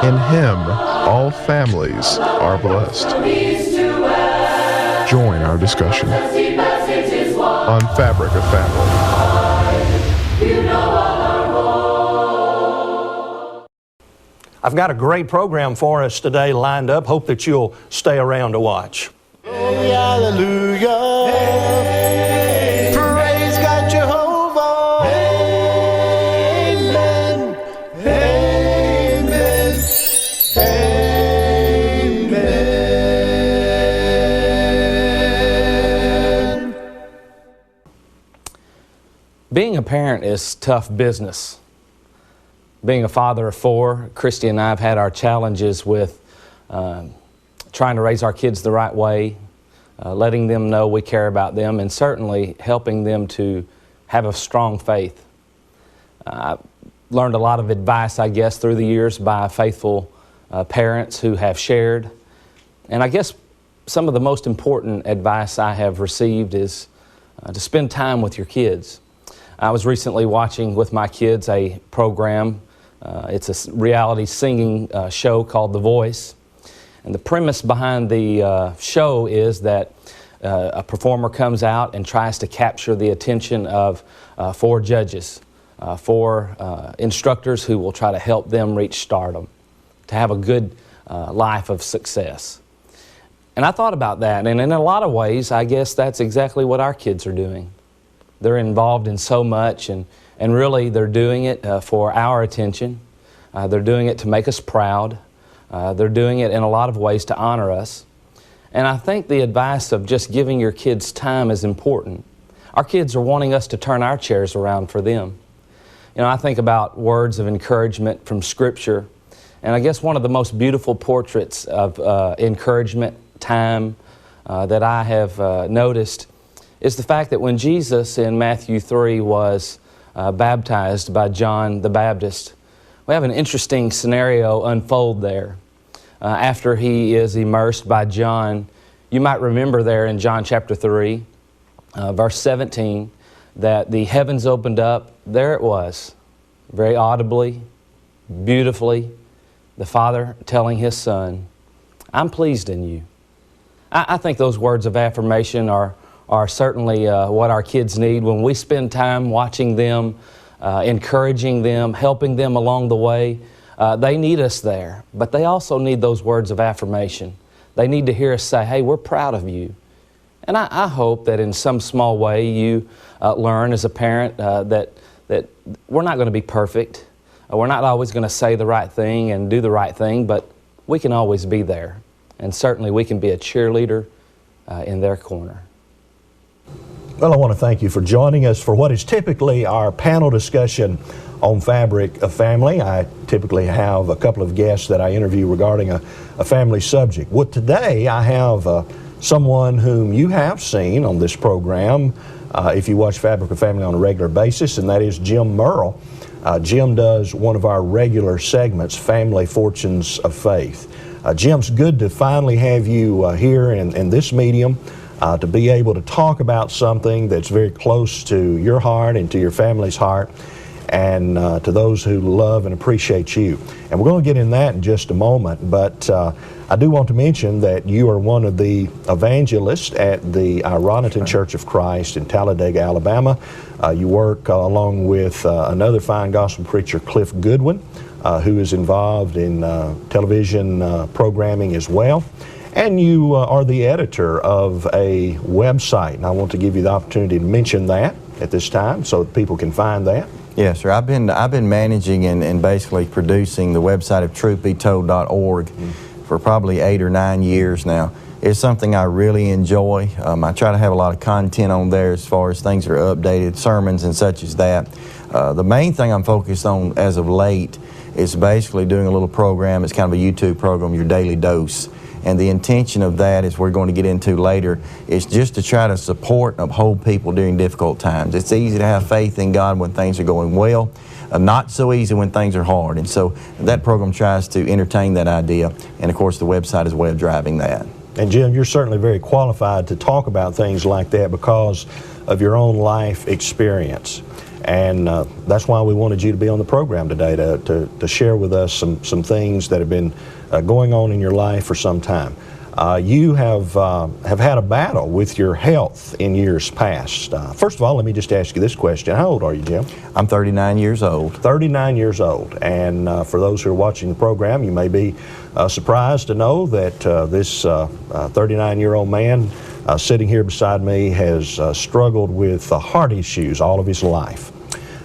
In Him, all families are blessed. Join our discussion on Fabric of Family. I've got a great program for us today lined up. Hope that you'll stay around to watch. Hey, hallelujah. Hey, praise God Jehovah. Amen. Amen. Amen. Being a parent is tough business. Being a father of four, Christy and I have had our challenges with trying to raise our kids the right way, letting them know we care about them, and certainly helping them to have a strong faith. I've learned a lot of advice, I guess, through the years by faithful parents who have shared. And I guess some of the most important advice I have received is to spend time with your kids. I was recently watching with my kids a program. It's a reality singing show called The Voice. And the premise behind the show is that a performer comes out and tries to capture the attention of four judges, four instructors who will try to help them reach stardom, to have a good life of success. And I thought about that, and in a lot of ways, I guess that's exactly what our kids are doing. They're involved in so much, and really they're doing it for our attention. They're doing it to make us proud. They're doing it in a lot of ways to honor us. And I think the advice of just giving your kids time is important. Our kids are wanting us to turn our chairs around for them. You know, I think about words of encouragement from Scripture, and I guess one of the most beautiful portraits of encouragement, time, that I have noticed is the fact that when Jesus in Matthew 3 was baptized by John the Baptist, we have an interesting scenario unfold there. After he is immersed by John, you might remember there in John chapter 3, verse 17, that the heavens opened up. There it was, very audibly, beautifully, the Father telling His Son, I'm pleased in you. I think those words of affirmation are certainly what our kids need. When we spend time watching them, encouraging them, helping them along the way, they need us there. But they also need those words of affirmation. They need to hear us say, hey, we're proud of you. And I hope that in some small way you learn as a parent that we're not going to be perfect. We're not always going to say the right thing and do the right thing, but we can always be there. And certainly we can be a cheerleader in their corner. Well, I want to thank you for joining us for what is typically our panel discussion on Fabric of Family. I typically have a couple of guests that I interview regarding a family subject. Well, today I have someone whom you have seen on this program if you watch Fabric of Family on a regular basis, and that is Jim Merle. Jim does one of our regular segments, Family Fortunes of Faith. Jim's good to finally have you here in this medium. To be able to talk about something that's very close to your heart and to your family's heart, and to those who love and appreciate you. And we're going to get in that in just a moment, but I do want to mention that you are one of the evangelists at the Ironton Church of Christ in Talladega, Alabama. You work along with another fine gospel preacher, Cliff Goodwin, who is involved in television programming as well. And you are the editor of a website, and I want to give you the opportunity to mention that at this time so that people can find that. Yes, sir. I've been managing and basically producing the website of truthbetold.org for probably 8 or 9 years now. It's something I really enjoy. I try to have a lot of content on there as far as things that are updated, sermons and such as that. The main thing I'm focused on as of late is basically doing a little program. It's kind of a YouTube program, Your Daily Dose. And the intention of that, as we're going to get into later, is just to try to support and uphold people during difficult times. It's easy to have faith in God when things are going well, not so easy when things are hard. And so that program tries to entertain that idea. And of course, the website is a way of driving that. And Jim, you're certainly very qualified to talk about things like that because of your own life experience. And that's why we wanted you to be on the program today, to share with us some things that have been going on in your life for some time. You have had a battle with your health in years past. First of all, let me just ask you this question. How old are you, Jim? I'm 39 years old. 39 years old. And for those who are watching the program, you may be surprised to know that this 39-year-old man sitting here beside me has struggled with heart issues all of his life.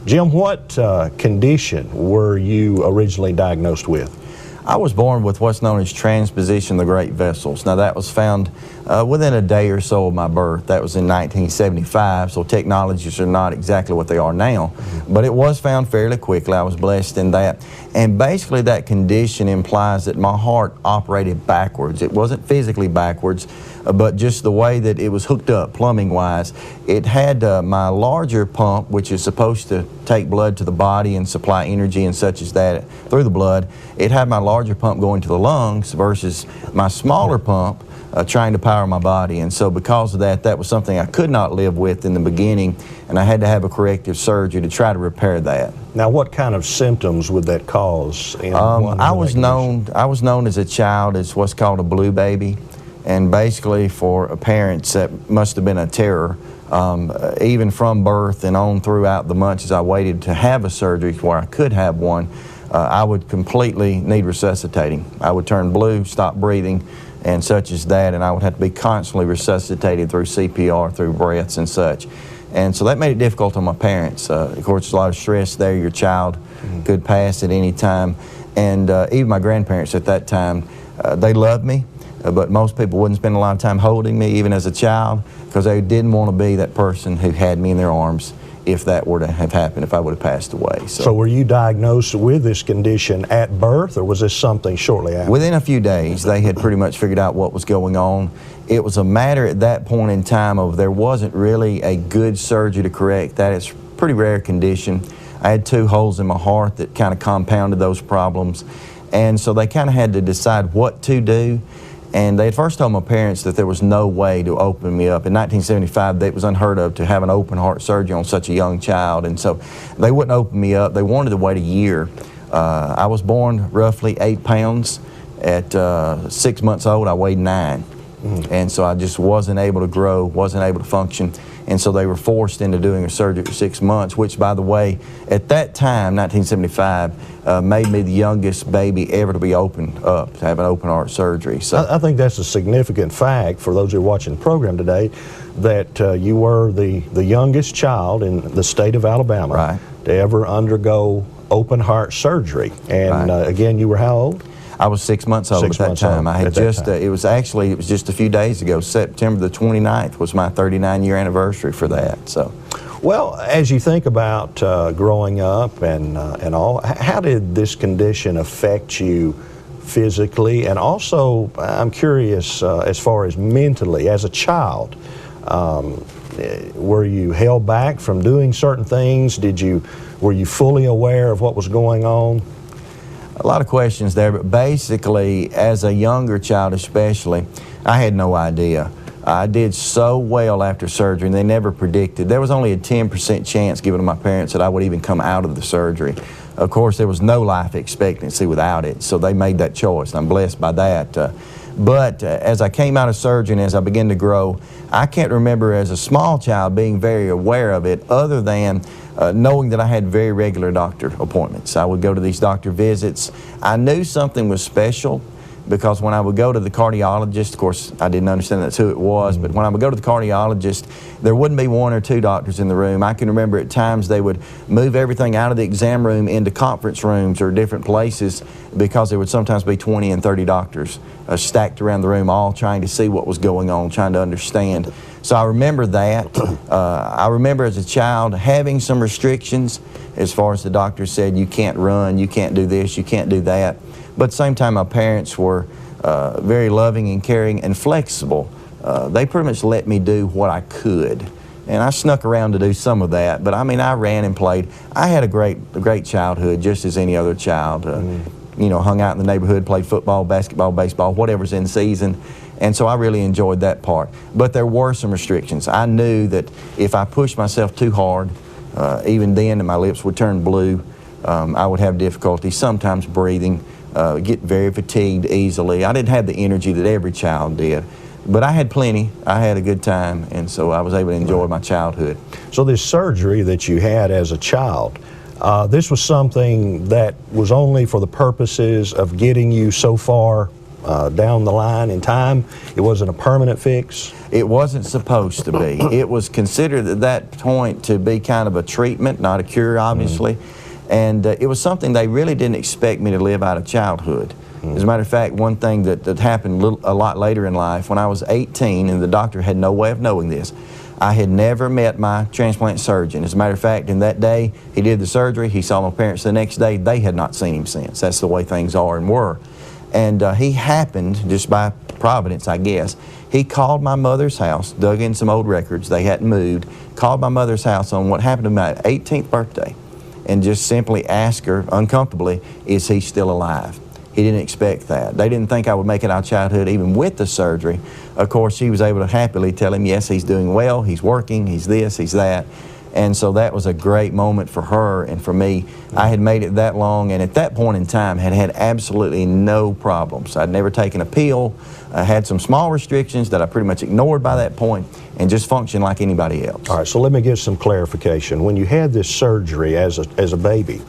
Jim, what condition were you originally diagnosed with? I was born with what's known as transposition of the great vessels. Now that was found within a day or so of my birth. That was in 1975, so technologies are not exactly what they are now. But it was found fairly quickly. I was blessed in that. And basically that condition implies that my heart operated backwards. It wasn't physically backwards, but just the way that it was hooked up plumbing-wise. It had my larger pump, which is supposed to take blood to the body and supply energy and such as that through the blood. It had my larger pump going to the lungs versus my smaller pump trying to power my body. And so because of that, that was something I could not live with in the beginning, and I had to have a corrective surgery to try to repair that. Now, what kind of symptoms would that cause? I was known as a child as what's called a blue baby. And basically for parents, that must have been a terror. Even from birth and on throughout the months as I waited to have a surgery where I could have one, I would completely need resuscitating. I would turn blue, stop breathing, and such as that, and I would have to be constantly resuscitated through CPR, through breaths and such. And so that made it difficult on my parents. Of course, there's a lot of stress there. Your child could pass at any time. And even my grandparents at that time, they loved me. But most people wouldn't spend a lot of time holding me, even as a child, because they didn't want to be that person who had me in their arms if that were to have happened, if I would have passed away. So were you diagnosed with this condition at birth, or was this something shortly after? Within a few days, they had pretty much figured out what was going on. It was a matter at that point in time of there wasn't really a good surgery to correct that. It's a pretty rare condition. I had 2 holes in my heart that kind of compounded those problems. And so they kind of had to decide what to do. And they had first told my parents that there was no way to open me up. In 1975, it was unheard of to have an open heart surgery on such a young child. And so they wouldn't open me up. They wanted to wait a year. I was born roughly 8 pounds. At 6 months old, I weighed 9. And so I just wasn't able to grow, wasn't able to function. And so they were forced into doing a surgery for 6 months, which, by the way, at that time, 1975, made me the youngest baby ever to be opened up, to have an open heart surgery. So I think that's a significant fact for those who are watching the program today, that you were the youngest child in the state of Alabama to ever undergo open heart surgery. And again, you were how old? I was 6 months old at that time. I had just, it was just a few days ago. September the 29th was my 39-year anniversary for that. So, well, as you think about growing up and all, how did this condition affect you physically? And also, I'm curious as far as mentally, as a child, were you held back from doing certain things? Were you fully aware of what was going on? A lot of questions there, but basically, as a younger child especially, I had no idea. I did so well after surgery, and they never predicted. There was only a 10% chance given to my parents that I would even come out of the surgery. Of course, there was no life expectancy without it, so they made that choice, and I'm blessed by that. But as I came out of surgery and as I began to grow, I can't remember as a small child being very aware of it, other than knowing that I had very regular doctor appointments. I would go to these doctor visits. I knew something was special because when I would go to the cardiologist, of course I didn't understand that's who it was, but when I would go to the cardiologist, there wouldn't be 1 or 2 doctors in the room. I can remember at times they would move everything out of the exam room into conference rooms or different places because there would sometimes be 20 and 30 doctors stacked around the room, all trying to see what was going on, trying to understand. So I remember that. I remember as a child having some restrictions as far as the doctor said, you can't run, you can't do this, you can't do that. But at the same time, my parents were very loving and caring and flexible. They pretty much let me do what I could. And I snuck around to do some of that. But I mean, I ran and played. I had a great childhood, just as any other child. You know, hung out in the neighborhood, played football, basketball, baseball, whatever's in season. And so I really enjoyed that part. But there were some restrictions. I knew that if I pushed myself too hard, Even then, my lips would turn blue. I would have difficulty sometimes breathing, get very fatigued easily. I didn't have the energy that every child did. But I had plenty. I had a good time, and so I was able to enjoy my childhood. So this surgery that you had as a child, this was something that was only for the purposes of getting you so far down the line in time? It wasn't a permanent fix? It wasn't supposed to be. It was considered at that point to be kind of a treatment, not a cure, obviously. And it was something they really didn't expect me to live out of childhood. As a matter of fact, one thing that happened a lot later in life, when I was 18, and the doctor had no way of knowing this, I had never met my transplant surgeon. As a matter of fact, in that day, he did the surgery, he saw my parents the next day, they had not seen him since. That's the way things are and were. And he happened, just by providence, I guess, he called my mother's house, dug in some old records, they hadn't moved, called my mother's house on what happened to my 18th birthday, and just simply asked her, uncomfortably, is he still alive? He didn't expect that. They didn't think I would make it out of childhood even with the surgery. Of course, she was able to happily tell him, yes, he's doing well, he's working, he's this, he's that. And so that was a great moment for her and for me. I had made it that long, and at that point in time had had absolutely no problems. I'd never taken a pill. I had some small restrictions that I pretty much ignored by that point and just functioned like anybody else. All right, so let me get some clarification. When you had this surgery as a baby,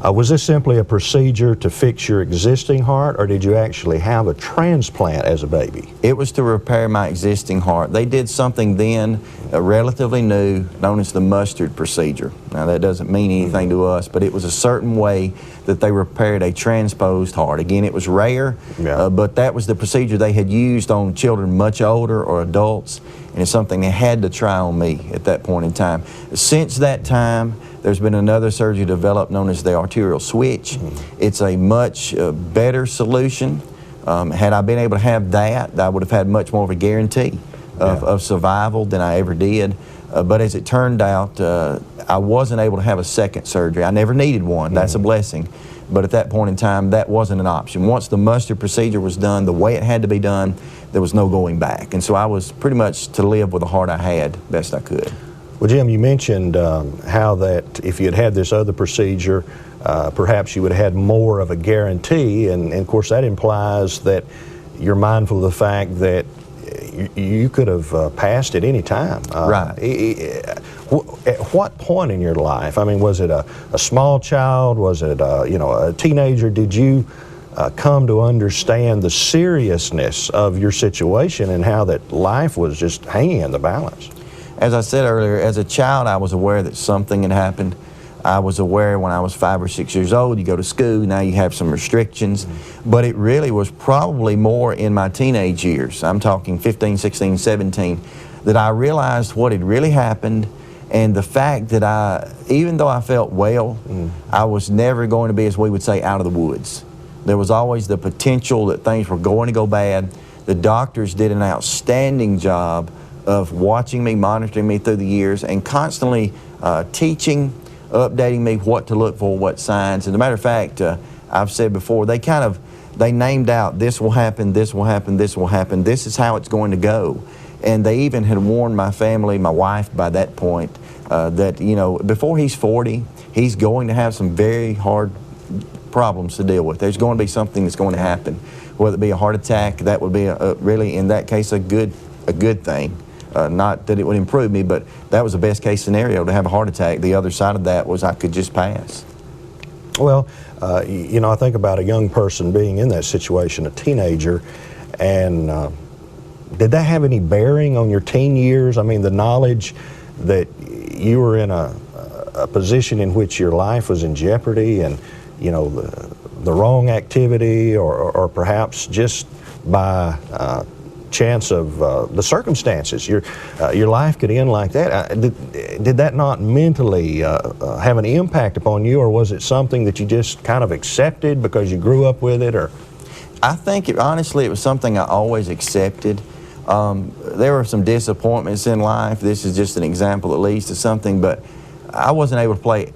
was this simply a procedure to fix your existing heart, or did you actually have a transplant as a baby? It was to repair my existing heart. They did something then relatively new, known as the mustard procedure. Now that doesn't mean anything to us, but it was a certain way that they repaired a transposed heart. Again, it was rare, but that was the procedure they had used on children much older or adults, and it's something they had to try on me at that point in time. Since that time, there's been another surgery developed known as the arterial switch. It's a much better solution. Had I been able to have that, I would have had much more of a guarantee of survival than I ever did. But as it turned out, I wasn't able to have a second surgery. I never needed one. That's a blessing. But at that point in time, that wasn't an option. Once the mustard procedure was done the way it had to be done, there was no going back. And so I was pretty much to live with the heart I had best I could. Well, Jim, you mentioned how that if you had had this other procedure, perhaps you would have had more of a guarantee, and of course that implies that you're mindful of the fact that you could have passed at any time. Right. At what point in your life? I mean, was it a small child? Was it a teenager? Did you come to understand the seriousness of your situation and how that life was just hanging in the balance? As I said earlier, as a child, I was aware that something had happened. I was aware when I was 5 or 6 years old, you go to school, now you have some restrictions. But it really was probably more in my teenage years, I'm talking 15, 16, 17, that I realized what had really happened, and the fact that even though I felt well, I was never going to be, as we would say, out of the woods. There was always the potential that things were going to go bad. The doctors did an outstanding job of watching me, monitoring me through the years, and constantly teaching, updating me what to look for, what signs. As a matter of fact, I've said before, they named out, this will happen, this will happen, this will happen, this is how it's going to go. And they even had warned my family, my wife by that point, that, before he's 40, he's going to have some very hard problems to deal with. There's going to be something that's going to happen. Whether it be a heart attack, that would be really, in that case, a good thing. Not that it would improve me, but that was the best case scenario, to have a heart attack. The other side of that was I could just pass. Well, I think about a young person being in that situation, a teenager, and did that have any bearing on your teen years? I mean, the knowledge that you were in a position in which your life was in jeopardy, and, the wrong activity, or perhaps just by chance of the circumstances, your life could end like that. Did that not mentally have an impact upon you, or was it something that you just kind of accepted because you grew up with it? Or I think honestly it was something I always accepted. There were some disappointments in life. This is just an example that leads to something, but I wasn't able to play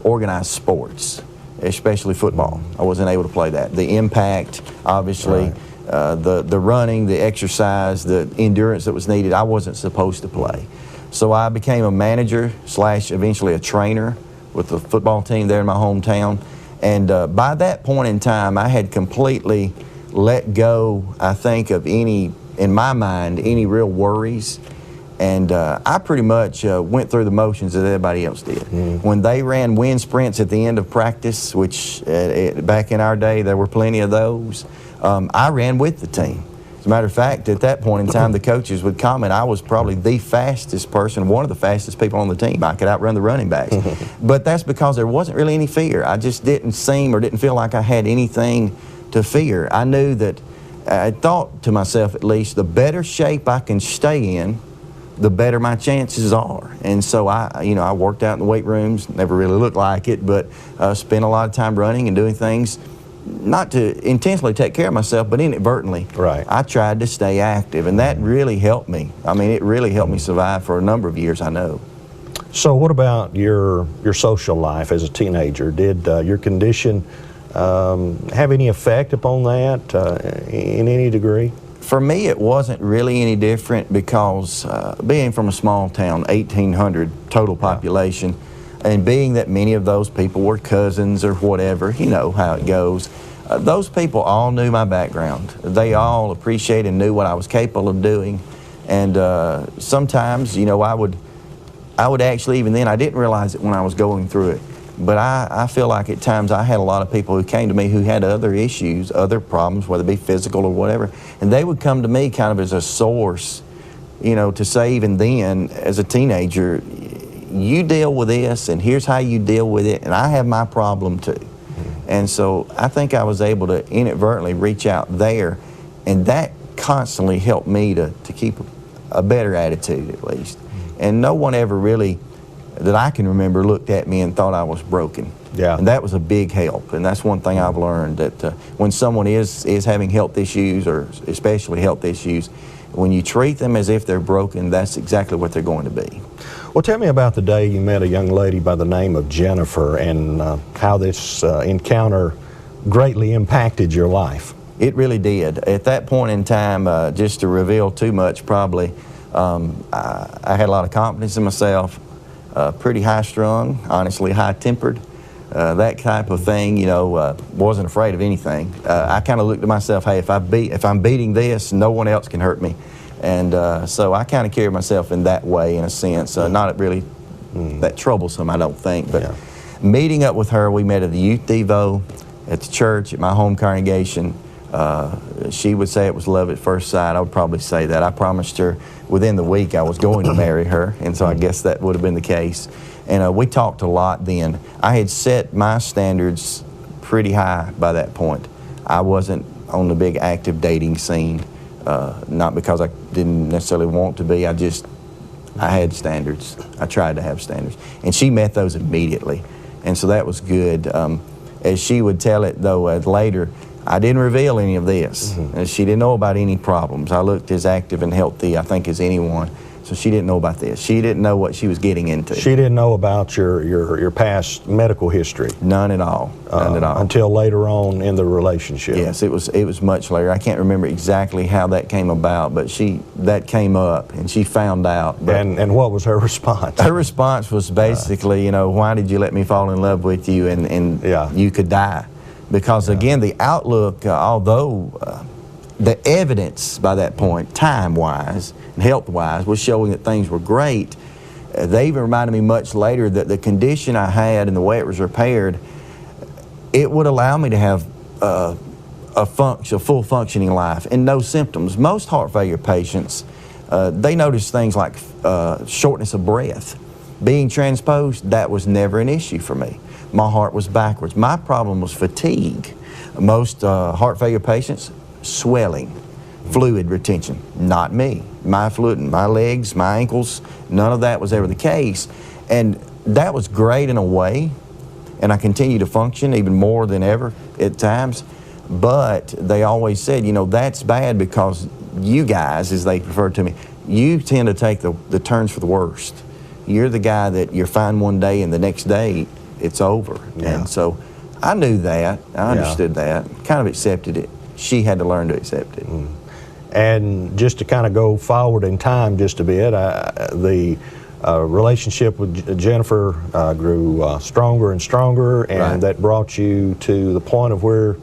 organized sports, especially football. I wasn't able to play that. The impact, obviously. Right. The running, the exercise, the endurance that was needed, I wasn't supposed to play. So I became a manager / eventually a trainer with the football team there in my hometown. And by that point in time, I had completely let go, I think, of any, in my mind, any real worries. And I pretty much went through the motions that everybody else did. When they ran wind sprints at the end of practice, which back in our day there were plenty of those, I ran with the team. As a matter of fact, at that point in time, the coaches would comment I was probably the fastest person, one of the fastest people on the team. I could outrun the running backs. But that's because there wasn't really any fear. I just didn't seem or didn't feel like I had anything to fear. I knew that, I thought to myself at least, the better shape I can stay in, the better my chances are. And so I worked out in the weight rooms, never really looked like it, but spent a lot of time running and doing things, not to intentionally take care of myself, but inadvertently. Right. I tried to stay active, and that really helped me. I mean, it really helped me survive for a number of years, I know. So what about your social life as a teenager? Did your condition have any effect upon that in any degree? For me, it wasn't really any different because being from a small town, 1,800 total population, and being that many of those people were cousins or whatever, you know how it goes, those people all knew my background. They all appreciated and knew what I was capable of doing. And sometimes, you know, I would actually, even then, I didn't realize it when I was going through it. But I feel like at times I had a lot of people who came to me who had other issues, other problems, whether it be physical or whatever, and they would come to me kind of as a source, you know, to say even then, as a teenager, you deal with this and here's how you deal with it, and I have my problem too. And so I think I was able to inadvertently reach out there, and that constantly helped me to keep a better attitude at least. And no one ever really, that I can remember, looked at me and thought I was broken. Yeah. And that was a big help. And that's one thing I've learned, that when someone is having health issues, or especially health issues, when you treat them as if they're broken, that's exactly what they're going to be. Well, tell me about the day you met a young lady by the name of Jennifer, and how this encounter greatly impacted your life. It really did. At that point in time, just to reveal too much probably, I had a lot of confidence in myself, pretty high-strung, honestly high-tempered, that type of thing, you know, wasn't afraid of anything. I kind of looked at myself, hey, if I'm beating this, no one else can hurt me. And so I kind of carried myself in that way, in a sense, not really that troublesome, I don't think. But meeting up with her, we met at the Youth Devo, at the church, at my home congregation. She would say it was love at first sight. I would probably say that. I promised her within the week I was going to marry her, and so I guess that would have been the case. And we talked a lot then. I had set my standards pretty high by that point. I wasn't on the big active dating scene, not because I didn't necessarily want to be. I had standards. I tried to have standards. And she met those immediately, and so that was good. As she would tell it, though, later, I didn't reveal any of this. She didn't know about any problems. I looked as active and healthy, I think, as anyone. So she didn't know about this. She didn't know what she was getting into. She didn't know about your past medical history. None at all. None at all. Until later on in the relationship. Yes, it was much later. I can't remember exactly how that came about, but that came up and she found out. But and what was her response? Her response was basically, you know, why did you let me fall in love with you, and you could die? Because again, the outlook, although the evidence by that point, time-wise and health-wise, was showing that things were great, they even reminded me much later that the condition I had and the way it was repaired, it would allow me to have a full functioning life and no symptoms. Most heart failure patients, they notice things like shortness of breath. Being transposed, that was never an issue for me. My heart was backwards. My problem was fatigue. Most heart failure patients, swelling, fluid retention. Not me. My fluid, my legs, my ankles, none of that was ever the case. And that was great in a way, and I continue to function even more than ever at times. But they always said, you know, that's bad because you guys, as they referred to me, you tend to take the turns for the worst. You're the guy that you're fine one day and the next day it's over. Yeah. And so I knew that. I understood that. Kind of accepted it. She had to learn to accept it. And just to kind of go forward in time just a bit, the relationship with Jennifer grew stronger and stronger, and Right. that brought you to the point of where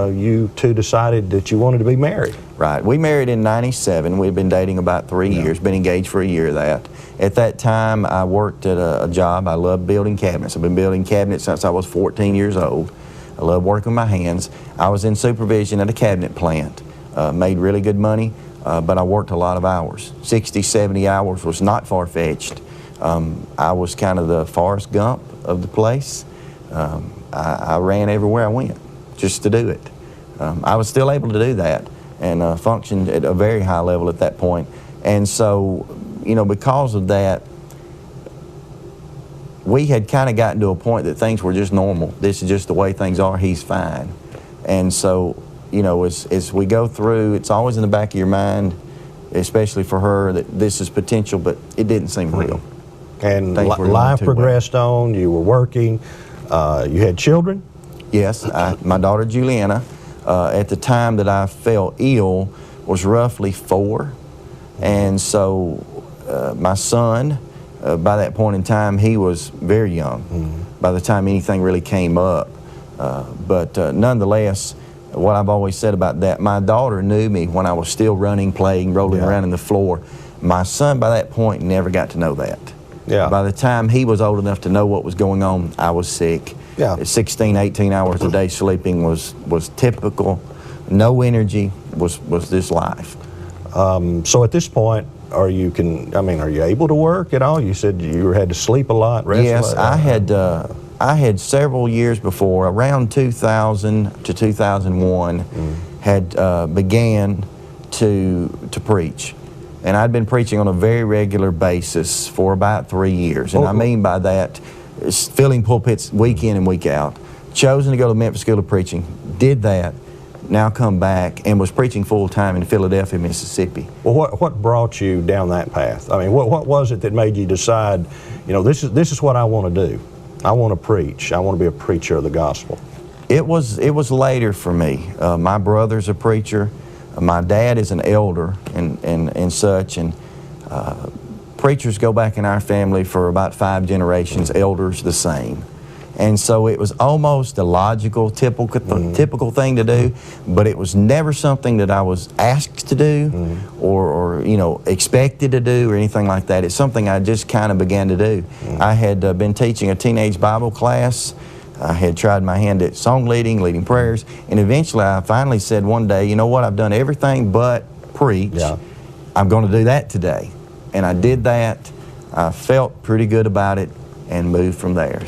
you two decided that you wanted to be married. Right. We married in '97. We'd been dating about 3 years, been engaged for a year of that. At that time, I worked at a job. I loved building cabinets. I've been building cabinets since I was 14 years old. I love working with my hands. I was in supervision at a cabinet plant. Made really good money, but I worked a lot of hours. 60, 70 hours was not far-fetched. I was kind of the Forrest Gump of the place. I ran everywhere I went just to do it. I was still able to do that and functioned at a very high level at that point. And so, you know, because of that, we had kind of gotten to a point that things were just normal. This is just the way things are. He's fine. And so, you know, as we go through, it's always in the back of your mind, especially for her, that this is potential, but it didn't seem real. And Things were going life too well. progressed on. You were working. You had children. Yes, my daughter Juliana, at the time that I fell ill, was roughly 4. And so my son, by that point in time, he was very young by the time anything really came up. But nonetheless, what I've always said about that, my daughter knew me when I was still running, playing, rolling around in the floor. My son, by that point, never got to know that. Yeah. By the time he was old enough to know what was going on, I was sick. Yeah. 16, 18 hours a day sleeping was typical. No energy was this life. So at this point, are you able to work at all? You said you had to sleep a lot, rest a Yes, lot. I had several years before, around 2000 to 2001, had began to preach. And I'd been preaching on a very regular basis for about 3 years. And I mean by that, is filling pulpits week in and week out. Chosen to go to Memphis School of Preaching, did that, now come back and was preaching full time in Philadelphia, Mississippi. Well, what brought you down that path? I mean, what was it that made you decide, you know, this is what I want to do? I want to preach. I want to be a preacher of the gospel. It was later for me. My brother's a preacher. My dad is an elder and such, and preachers go back in our family for about 5 generations, elders the same. And so it was almost a logical, typical thing to do, but it was never something that I was asked to do or you know, expected to do or anything like that. It's something I just kind of began to do. I had been teaching a teenage Bible class. I had tried my hand at song leading prayers, and eventually I finally said one day, you know what, I've done everything but preach. Yeah. I'm going to do that today. And I did that. I felt pretty good about it and moved from there.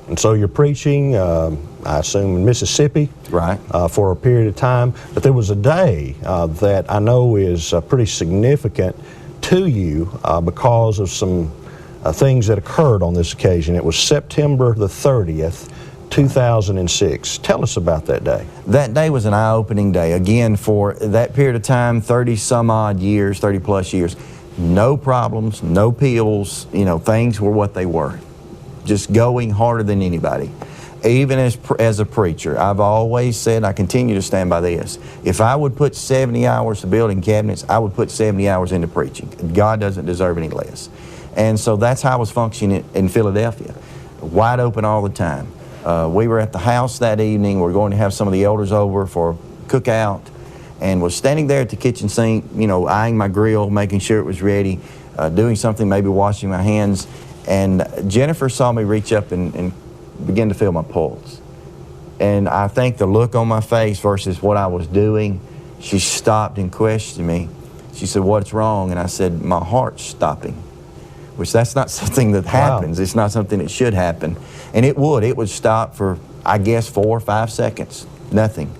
And so you're preaching, I assume in Mississippi, Right. For a period of time. But there was a day that I know is pretty significant to you because of some things that occurred on this occasion. It was September the 30th, 2006. Tell us about that day. That day was an eye-opening day. Again, for that period of time, 30 some odd years, 30 plus years, no problems, no pills, you know, things were what they were. Just going harder than anybody. Even as a preacher, I've always said, I continue to stand by this, if I would put 70 hours to building cabinets, I would put 70 hours into preaching. God doesn't deserve any less. And so that's how I was functioning in Philadelphia. Wide open all the time. We were at the house that evening. We were going to have some of the elders over for a cookout, and was standing there at the kitchen sink, you know, eyeing my grill, making sure it was ready, doing something, maybe washing my hands. And Jennifer saw me reach up and begin to feel my pulse. And I think the look on my face versus what I was doing, she stopped and questioned me. She said, "What's wrong?" And I said, "My heart's stopping." Which that's not something that happens. It's not something that should happen. And it would stop for, I guess, 4 or 5 seconds. Nothing.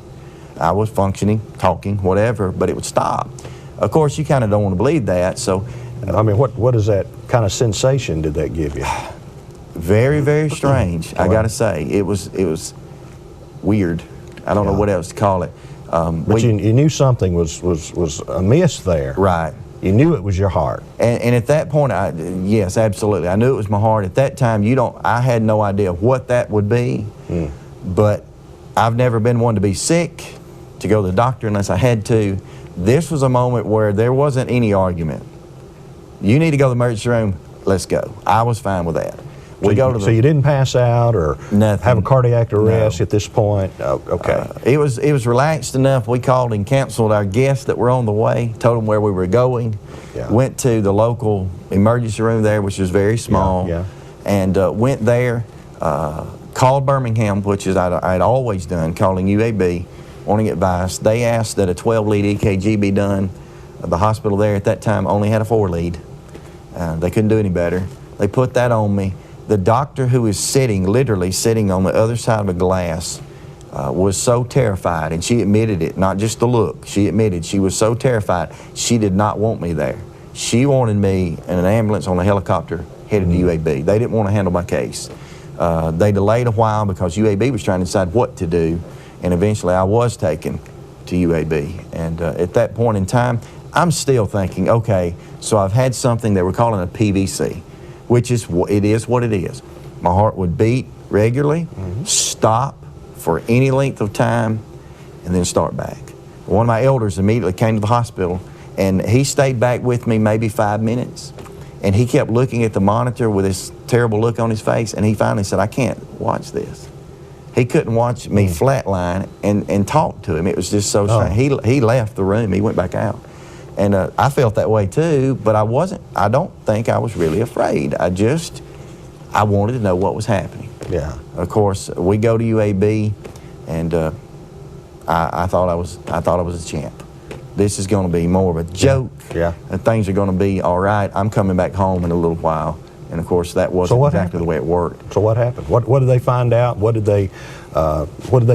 I was functioning, talking, whatever, but it would stop. Of course, you kind of don't want to believe that, so. I mean, what is that kind of sensation did that give you? Very, very strange, I gotta say. It was weird. I don't know what else to call it. But you knew something was amiss there. Right. You knew it was your heart. And at that point, yes, absolutely. I knew it was my heart. At that time, I had no idea what that would be. But I've never been one to be sick, to go to the doctor unless I had to. This was a moment where there wasn't any argument. You need to go to the emergency room. let's go. I was fine with that. So you didn't pass out or Nothing. have a cardiac arrest No. at this point? Oh, okay. It was relaxed enough. We called and canceled our guests that were on the way, told them where we were going, Yeah. went to the local emergency room there, which was very small, Yeah. and went there, called Birmingham, which is I'd always done, calling UAB, wanting advice. They asked that a 12-lead EKG be done. The hospital there at that time only had a 4-lead. They couldn't do any better. They put that on me. The doctor who was literally sitting on the other side of a glass, was so terrified, and she admitted it, not just the look. She admitted she was so terrified, she did not want me there. She wanted me in an ambulance on a helicopter headed to UAB. They didn't want to handle my case. They delayed a while because UAB was trying to decide what to do, and eventually I was taken to UAB. And at that point in time, I'm still thinking, okay, so I've had something that we're calling a PVC, which is what it is. My heart would beat regularly, stop for any length of time, and then start back. One of my elders immediately came to the hospital, and he stayed back with me maybe 5 minutes, and he kept looking at the monitor with this terrible look on his face, and he finally said, I can't watch this. He couldn't watch me flatline and talk to him. It was just so strange. He left the room. He went back out. And I felt that way too, but I don't think I was really afraid. I wanted to know what was happening. Yeah. Of course, we go to UAB, and I thought I was a champ. This is going to be more of a joke. Yeah. And things are going to be all right. I'm coming back home in a little while. And of course, that wasn't exactly the way it worked. So what happened? What did they find out? What did they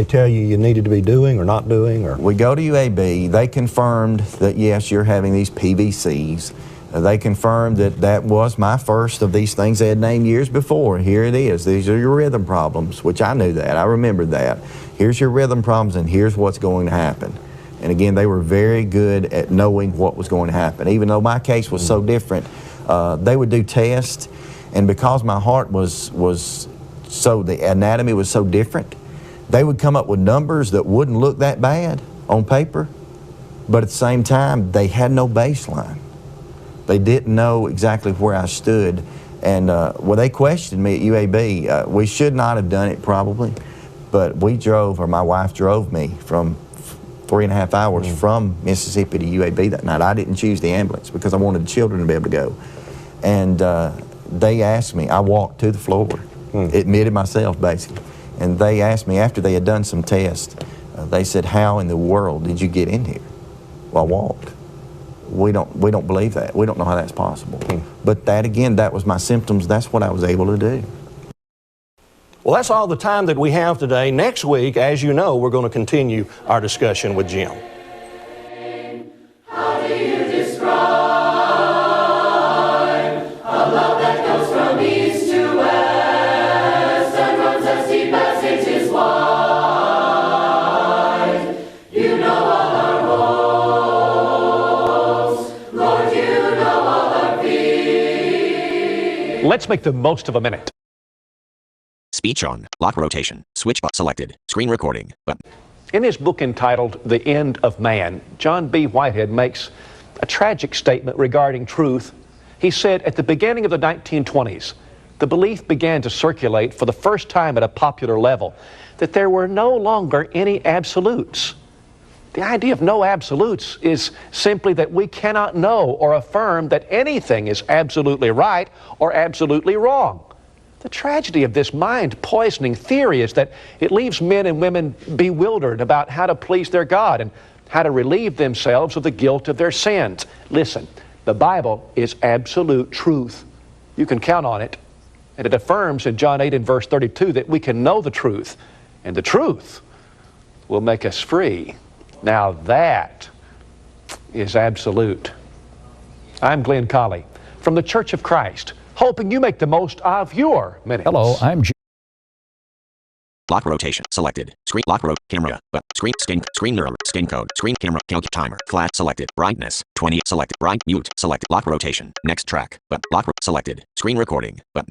tell you needed to be doing or not doing? Or We go to UAB. They confirmed that yes, you're having these PVCs. They confirmed that was my first of these things they had named years before. Here it is. These are your rhythm problems, which I knew that. I remembered that. Here's your rhythm problems, and here's what's going to happen. And again, they were very good at knowing what was going to happen. Even though my case was so different, they would do tests, and because my heart was so, the anatomy was so different, they would come up with numbers that wouldn't look that bad on paper, but at the same time, they had no baseline. They didn't know exactly where I stood. And well, they questioned me at UAB. We should not have done it probably, but my wife drove me from 3.5 hours from Mississippi to UAB that night. I didn't choose the ambulance because I wanted the children to be able to go. And they asked me, I walked to the floor, admitted myself basically, and they asked me after they had done some tests, they said, how in the world did you get in here? Well, I walked. We don't believe that. We don't know how that's possible. But that again, that was my symptoms. That's what I was able to do. Well, that's all the time that we have today. Next week, as you know, we're going to continue our discussion with Jim. How do you describe a love that goes from east to west and runs as deep as inches wide? You know all our hopes, Lord, you know all our fears. Let's make the most of a minute. Speech on, lock rotation, switch button selected, screen recording button. In his book entitled The End of Man, John B. Whitehead makes a tragic statement regarding truth. He said, at the beginning of the 1920s, the belief began to circulate for the first time at a popular level that there were no longer any absolutes. The idea of no absolutes is simply that we cannot know or affirm that anything is absolutely right or absolutely wrong. The tragedy of this mind-poisoning theory is that it leaves men and women bewildered about how to please their God and how to relieve themselves of the guilt of their sins. Listen, the Bible is absolute truth. You can count on it. And it affirms in John 8 and verse 32 that we can know the truth, and the truth will make us free. Now that is absolute. I'm Glenn Colley from the Church of Christ, hoping you make the most of your minutes. Hello, I'm Jim. Lock rotation selected, screen lock camera button, screen mirror, skin code, screen camera, timer, flash selected, brightness 20 selected, bright mute selected, lock rotation, next track button, selected, screen recording button.